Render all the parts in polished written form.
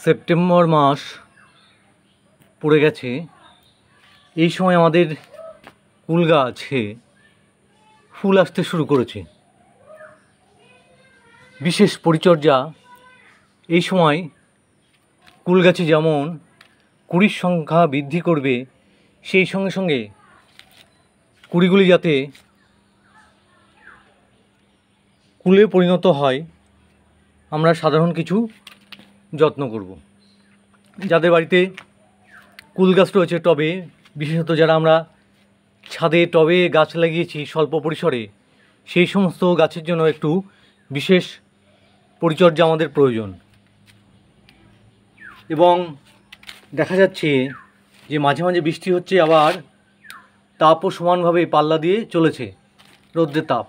September মাস পড়ে গেছে। এই সময় আমাদের কুল গাছে ফুল আসতে শুরু করেছে। বিশেষ পরিচর্যা এই সময় কুল গাছে যেমন কুড়ির সংখ্যা বৃদ্ধি করবে, সেই সঙ্গে সঙ্গে কুড়িগুলি যাতে কুলে পরিণত হয় আমরা সাধারণ কিছু যত্ন করব। যাদের বাড়িতে কুল গাছ রয়েছে টবে, বিশেষত যারা আমরা ছাদে টবে গাছ লাগিয়েছি স্বল্প পরিসরে, সেই সমস্ত গাছের জন্য একটু বিশেষ পরিচর্যা আমাদের প্রয়োজন। এবং দেখা যাচ্ছে যে মাঝে মাঝে বৃষ্টি হচ্ছে, আবার তাপও সমানভাবে পাল্লা দিয়ে চলেছে, রৌদ্রের তাপ।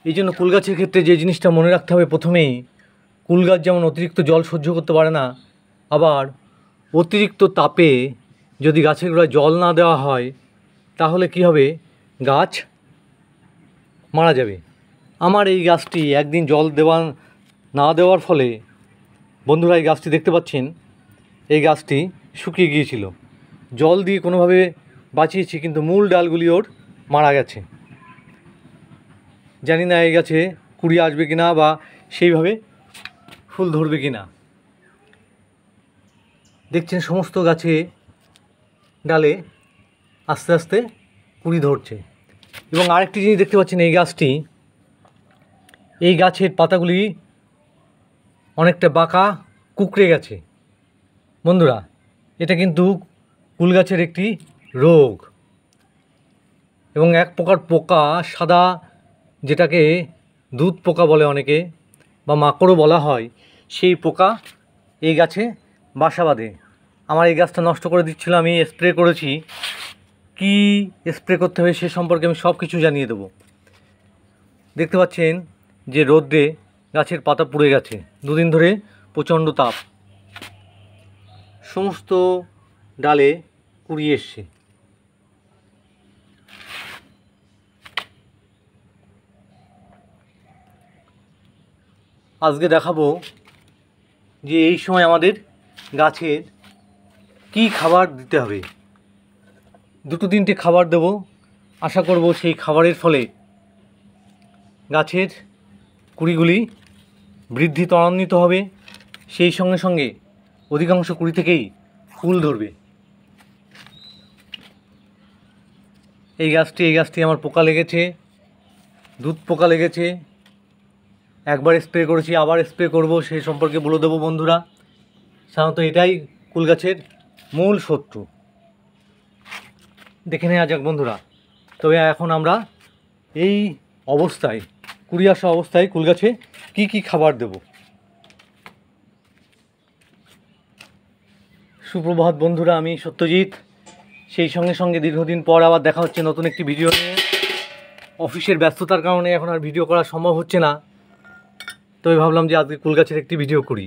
এই জন্য কুল গাছের ক্ষেত্রে যে জিনিসটা মনে রাখতে হবে, প্রথমেই কুল গাছ যেমন অতিরিক্ত জল সহ্য করতে পারে না, আবার অতিরিক্ত তাপে যদি গাছের গোড়ায় জল না দেওয়া হয় তাহলে কি হবে, গাছ মারা যাবে। আমার এই গাছটি একদিন জল না দেওয়ার ফলে, বন্ধুরা এই গাছটি দেখতে পাচ্ছেন, এই গাছটি শুকিয়ে গিয়েছিল। জল দিয়ে কোনোভাবে বাঁচিয়েছি, কিন্তু মূল ডালগুলি ওর মারা গেছে। জানি না এই গাছে কুড়ি আসবে কিনা বা সেইভাবে ফুল ধরবে কিনা। দেখছেন সমস্ত গাছে ডালে আস্তে আস্তে কুড়ি ধরছে। এবং আরেকটি জিনিস দেখতে পাচ্ছেন, এই গাছের পাতাগুলি অনেকটা বাঁকা কুঁকড়ে গেছে। বন্ধুরা, এটা কিন্তু কুল গাছের একটি রোগ। এবং এক প্রকার পোকা, সাদা, যেটাকে দুধ পোকা বলে অনেকে, বা মাকড়ও বলা হয়, সেই পোকা এই গাছে বাসা বাঁধে। আমার এই গাছটা নষ্ট করে দিচ্ছিল, আমি স্প্রে করেছি। কি স্প্রে করতে হবে সে সম্পর্কে আমি সব কিছু জানিয়ে দেবো। দেখতে পাচ্ছেন যে রোদ্রে গাছের পাতা পুড়ে গেছে, দুদিন ধরে প্রচণ্ড তাপ, সমস্ত ডালে কুড়ি এসছে। আজকে দেখাবো যে এই সময় আমাদের গাছের কি খাবার দিতে হবে। দুটো তিনটে খাবার দেব, আশা করব সেই খাবারের ফলে গাছের কুড়িগুলি বৃদ্ধি ত্বরান্বিত হবে, সেই সঙ্গে সঙ্গে অধিকাংশ কুড়ি থেকেই ফুল ধরবে। এই গাছটি আমার পোকা লেগেছে, দুধ পোকা লেগেছে। একবার স্প্রে করেছি, আবার স্প্রে করব, সেই সম্পর্কে বলে দেবো বন্ধুরা। সাধারণত এটাই কুল গাছের মূল শত্রু। দেখে নেওয়া যাক বন্ধুরা। তবে এখন আমরা এই অবস্থায়, কুড়ি আসা অবস্থায় কুল গাছে কী কী খাবার দেব। সুপ্রভাত বন্ধুরা, আমি সত্যজিৎ। সেই সঙ্গে সঙ্গে দীর্ঘদিন পর আবার দেখা হচ্ছে নতুন একটি ভিডিও নিয়ে। অফিসের ব্যস্ততার কারণে এখন আর ভিডিও করা সম্ভব হচ্ছে না, তবে ভাবলাম যে আজকে কুল গাছের একটি ভিডিও করি।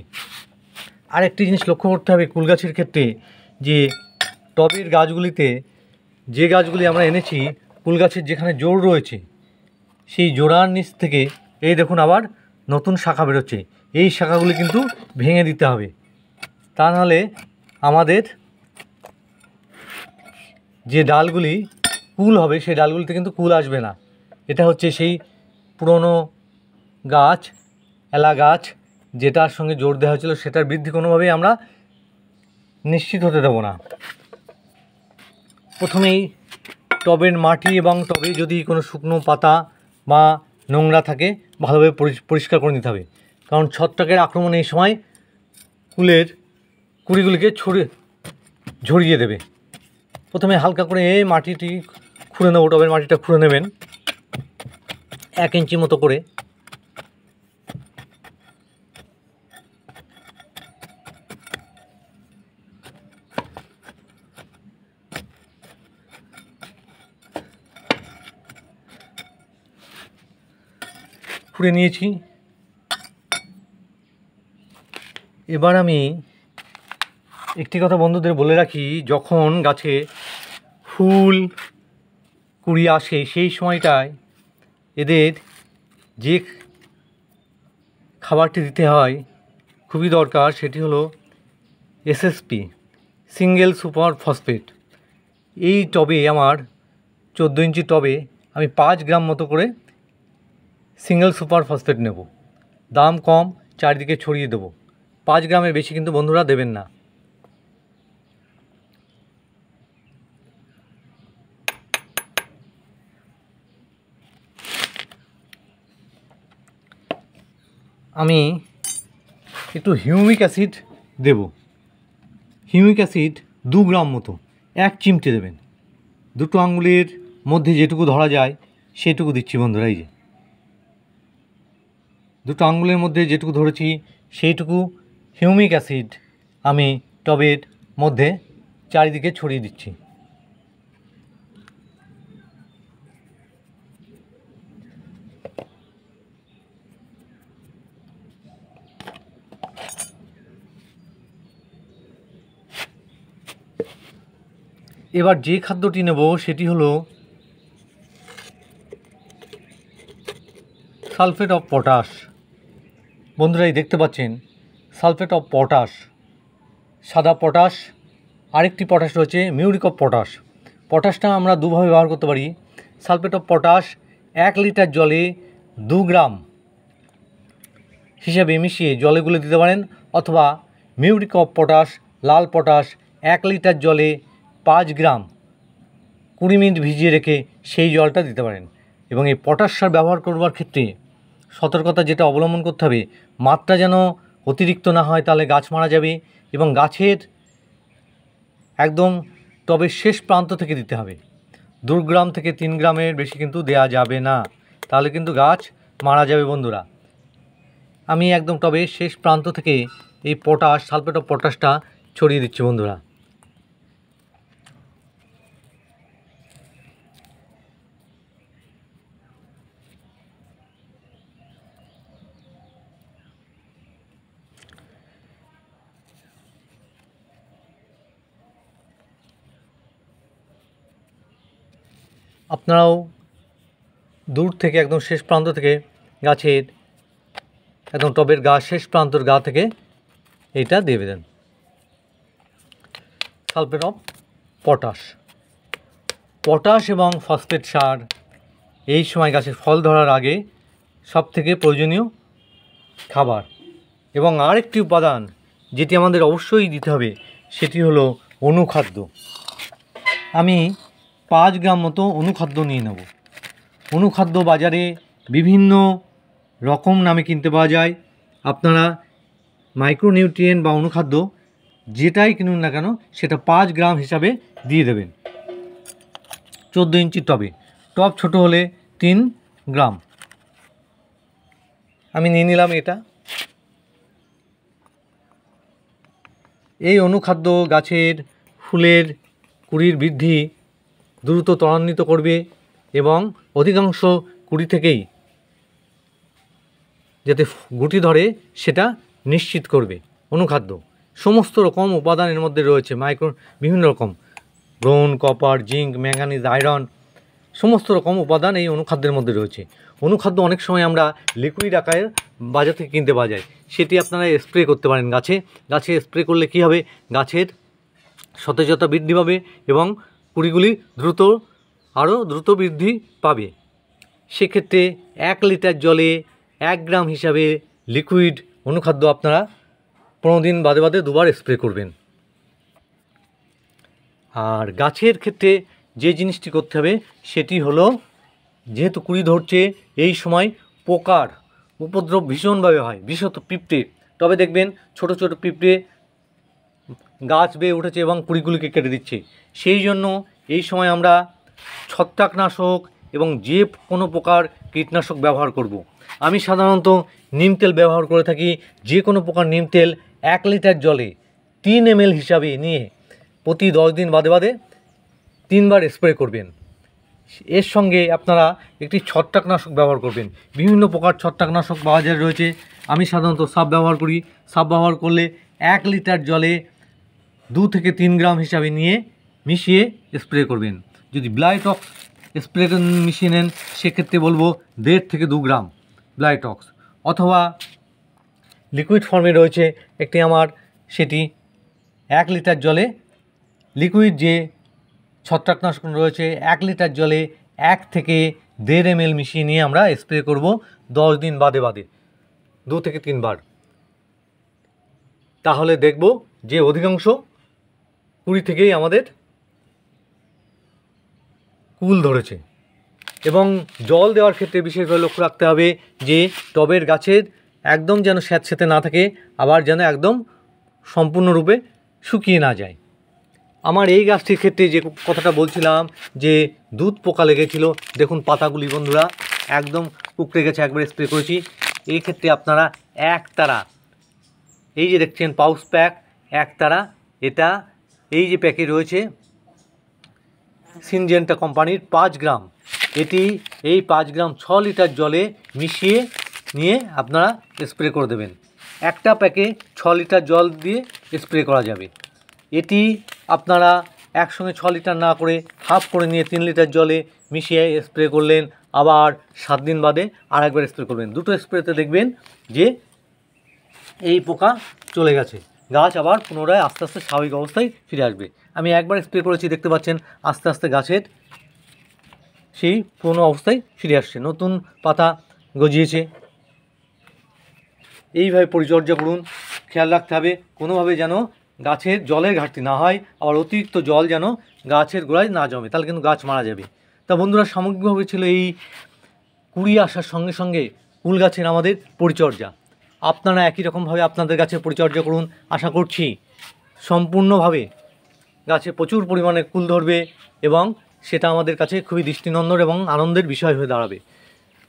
আর একটি জিনিস লক্ষ্য করতে হবে কুল গাছের ক্ষেত্রে, যে টবের গাছগুলিতে যে গাছগুলি আমরা এনেছি, কুল গাছের যেখানে জোড় রয়েছে, সেই জোড়ার নিচ থেকে এই দেখুন আবার নতুন শাখা বেরোচ্ছে। এই শাখাগুলি কিন্তু ভেঙে দিতে হবে, তা নাহলে আমাদের যে ডালগুলি কুল হবে, সেই ডালগুলিতে কিন্তু কুল আসবে না। এটা হচ্ছে সেই পুরনো গাছ, এলা গাছ, যেটার সঙ্গে জোর দেওয়া হয়েছিল, সেটার বৃদ্ধি কোনোভাবেই আমরা নিশ্চিত হতে দেবো না। প্রথমেই টবের মাটি এবং টবে যদি কোনো শুকনো পাতা বা নোংরা থাকে, ভালোভাবে পরিষ্কার করে নিতে হবে, কারণ ছত্রাকের আক্রমণ এই সময় কুলের কুড়িগুলিকে ঝরিয়ে দেবে। প্রথমে হালকা করে মাটিটি খুঁড়ে নেব, টবের মাটিটা খুঁড়ে নেবেন 1 ইঞ্চি মতো করে। খুঁড়ে নিয়েছি। এবার আমি একটি কথা বন্ধুদের বলে রাখি, যখন গাছে ফুল কুড়ি আসে, সেই সময়টায় এদের যে খাবারটি দিতে হয় খুবই দরকার, সেটি হলো SSP সিঙ্গেল সুপার ফসফেট। এই টবে আমার 14 ইঞ্চি টবে আমি 5 গ্রাম মতো করে সিঙ্গেল সুপার ফসফেট নেব। দাম কম, চারিদিকে ছড়িয়ে দেবো। 5 গ্রামের বেশি কিন্তু বন্ধুরা দেবেন না। আমি একটু হিউমিক অ্যাসিড দেব। হিউমিক অ্যাসিড 2 গ্রাম মতো 1 চিমটে দেবেন। দুটো আঙ্গুলের মধ্যে যেটুকু ধরা যায় সেটুকু দিচ্ছি বন্ধুরা। এই যে দুটো আঙ্গুলের মধ্যে যেটুকু ধরেছি সেইটুকু হিউমিক অ্যাসিড আমি টবের মধ্যে চারিদিকে ছড়িয়ে দিচ্ছি। এবার যে খাদ্যটি নেব সেটি হলো সালফেট অফ পটাশ। বন্ধুরা এই দেখতে পাচ্ছেন সালফেট অফ পটাশ, সাদা পটাশ, আরেকটি পটাশ রয়েছে মিউরিক অফ পটাশ। পটাশটা আমরা দুভাবে ব্যবহার করতে পারি। সালফেট অফ পটাশ 1 লিটার জলে 2 গ্রাম হিসাবে মিশিয়ে জলে গুলে দিতে পারেন, অথবা মিউরিক অফ পটাশ, লাল পটাশ 1 লিটার জলে 5 গ্রাম 20 মিনিট ভিজিয়ে রেখে সেই জলটা দিতে পারেন। এবং এই পটাশ সার ব্যবহার করবার ক্ষেত্রে সতর্কতা যেটা অবলম্বন করতে হবে, মাত্রা যেন অতিরিক্ত না হয়, তাহলে গাছ মারা যাবে। এবং গাছের একদম টবের শেষ প্রান্ত থেকে দিতে হবে। 2 গ্রাম থেকে 3 গ্রামের বেশি কিন্তু দেয়া যাবে না, তাহলে কিন্তু গাছ মারা যাবে বন্ধুরা। আমি একদম টবের শেষ প্রান্ত থেকে এই পটাশ, সালফেট অফ পটাশটা ছড়িয়ে দিচ্ছি বন্ধুরা। আপনারাও দূর থেকে একদম শেষ প্রান্ত থেকে গাছের একদম টবের গা শেষ প্রান্তর গা থেকে এইটা দিয়ে দেন সালফেট অফ পটাশ। পটাশ এবং ফসফেট সার এই সময় গাছের ফল ধরার আগে সবথেকে প্রয়োজনীয় খাবার। এবং আরেকটি উপাদান যেটি আমাদের অবশ্যই দিতে হবে সেটি হলো অনুখাদ্য। আমি 5 গ্রাম মতো অনুখাদ্য নিয়ে নেব। অনুখাদ্য বাজারে বিভিন্ন রকম নামে কিনতে পাওয়া যায়। আপনারা মাইক্রোনিউট্রিয়েন্ট বা অনুখাদ্য যেটাই কিনুন না কেন সেটা 5 গ্রাম হিসাবে দিয়ে দেবেন 14 ইঞ্চি টবে। টব ছোট হলে 3 গ্রাম আমি নিয়ে নিলাম এটা। এই অনুখাদ্য গাছের ফুলের কুঁড়ির বৃদ্ধি দ্রুত ত্বরান্বিত করবে এবং অধিকাংশ কুঁড়ি থেকেই যাতে গুটি ধরে সেটা নিশ্চিত করবে। অনুখাদ্য সমস্ত রকম উপাদান এর মধ্যে রয়েছে, বিভিন্ন রকম ব্রোন, কপার, জিঙ্ক, ম্যাঙ্গানিজ, আয়রন, সমস্ত রকম উপাদান এই অনুখাদ্যের মধ্যে রয়েছে। অনুখাদ্য অনেক সময় আমরা লিকুইড আকারে বাজার থেকে কিনতে পাওয়া যায়, সেটি আপনারা স্প্রে করতে পারেন গাছে। গাছে স্প্রে করলে কী হবে, গাছের সতেজতা বৃদ্ধি পাবে এবং কুঁড়িগুলি আরও দ্রুত বৃদ্ধি পাবে। সেক্ষেত্রে 1 লিটার জলে 1 গ্রাম হিসাবে লিকুইড অনুখাদ্য আপনারা 15 দিন বাদে বাদে 2বার স্প্রে করবেন। আর গাছের ক্ষেত্রে যে জিনিসটি করতে হবে সেটি হলো, যেহেতু কুঁড়ি ধরছে এই সময় পোকার উপদ্রব ভীষণভাবে হয়, বিশেষত পিঁপড়ে। তবে দেখবেন ছোট ছোট পিঁপড়ে গাছ বেয়ে উঠেছে এবং কুঁড়িগুলিকে কেটে দিচ্ছে। সেই জন্য এই সময় আমরা ছত্রাকনাশক এবং যে কোনো প্রকার কীটনাশক ব্যবহার করব। আমি সাধারণত নিম তেল ব্যবহার করে থাকি। যে কোনো প্রকার নিম তেল 1 লিটার জলে 3 ml হিসাবে নিয়ে প্রতি 10 দিন বাদে বাদে 3বার স্প্রে করবেন। এর সঙ্গে আপনারা একটি ছত্রাকনাশক ব্যবহার করবেন। বিভিন্ন প্রকার ছত্রাকনাশক বাজারে রয়েছে। আমি সাধারণত সাব ব্যবহার করি। সাব ব্যবহার করলে 1 লিটার জলে 2 থেকে 3 গ্রাম হিসাবে নিয়ে মিশিয়ে স্প্রে করবেন। যদি ব্লাইটক্স স্প্রে মিশিয়ে নেন সেক্ষেত্রে বলবো 1.5 থেকে 2 গ্রাম ব্লাইটক্স, অথবা লিকুইড ফর্মে রয়েছে একটি আমার, সেটি 1 লিটার জলে লিকুইড যে ছত্রাকনাশক রয়েছে 1 লিটার জলে 1 থেকে 1.5 ml মিশিয়ে নিয়ে আমরা স্প্রে করব 10 দিন বাদে বাদে 2 থেকে 3 বার। তাহলে দেখব যে অধিকাংশ কুড়ি থেকেই আমাদের কুল ধরেছে। এবং জল দেওয়ার ক্ষেত্রে বিশেষভাবে লক্ষ্য রাখতে হবে যে টবের গাছের একদম যেন স্যাঁতসেঁতে না থাকে, আবার যেন একদম সম্পূর্ণরূপে শুকিয়ে না যায়। আমার এই গাছটির ক্ষেত্রে যে কথাটা বলছিলাম যে দুধ পোকা লেগেছিল, দেখুন পাতাগুলি বন্ধুরা একদম কুকড়ে গেছে, একবার স্প্রে করেছি। এই ক্ষেত্রে আপনারা একতারা, এই যে দেখছেন পাউচ প্যাক একতারা, এটা এই যে প্যাকে রয়েছে সিনজেন্টা কোম্পানির 5 গ্রাম, এটি এই 5 গ্রাম 6 লিটার জলে মিশিয়ে নিয়ে আপনারা স্প্রে করে দেবেন। একটা প্যাকে 6 লিটার জল দিয়ে স্প্রে করা যাবে। এটি আপনারা একসঙ্গে 6 লিটার না করে হাফ করে নিয়ে 3 লিটার জলে মিশিয়ে স্প্রে করলেন, আবার 7 দিন বাদে আরেকবার স্প্রে করবেন। দুটো স্প্রেতে দেখবেন যে এই পোকা চলে গেছে, গাছ আবার পুনরায় আস্তে আস্তে স্বাভাবিক অবস্থায় ফিরে আসবে। আমি একবার স্প্রে করেছি, দেখতে পাচ্ছেন আস্তে আস্তে গাছের সেই পুরনো অবস্থায় ফিরে আসছে, নতুন পাতা গজিয়েছে। এইভাবে পরিচর্যা করুন, খেয়াল রাখতে হবে কোনোভাবে যেন গাছের জলের ঘাটতি না হয়, আবার অতিরিক্ত জল যেন গাছের গোড়ায় না জমে, তাহলে কিন্তু গাছ মারা যাবে। তা বন্ধুরা, সামগ্রিকভাবে ছিল এই কুড়ি আসার সঙ্গে সঙ্গে কুল গাছের আমাদের পরিচর্যা। আপনারা একই রকমভাবে আপনাদের গাছের পরিচর্যা করুন, আশা করছি সম্পূর্ণভাবে গাছে প্রচুর পরিমাণে কুল ধরবে এবং সেটা আমাদের কাছে খুবই দৃষ্টিনন্দন এবং আনন্দের বিষয় হয়ে দাঁড়াবে।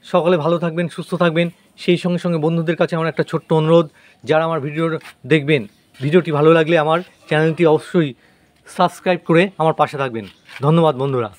সকলে ভালো থাকবেন, সুস্থ থাকবেন। সেই সঙ্গে সঙ্গে বন্ধুদের কাছে আমার একটা ছোট্ট অনুরোধ, যারা আমার ভিডিও দেখবেন, ভিডিওটি ভালো লাগলে আমার চ্যানেলটি অবশ্যই সাবস্ক্রাইব করে আমার পাশে থাকবেন। ধন্যবাদ বন্ধুরা।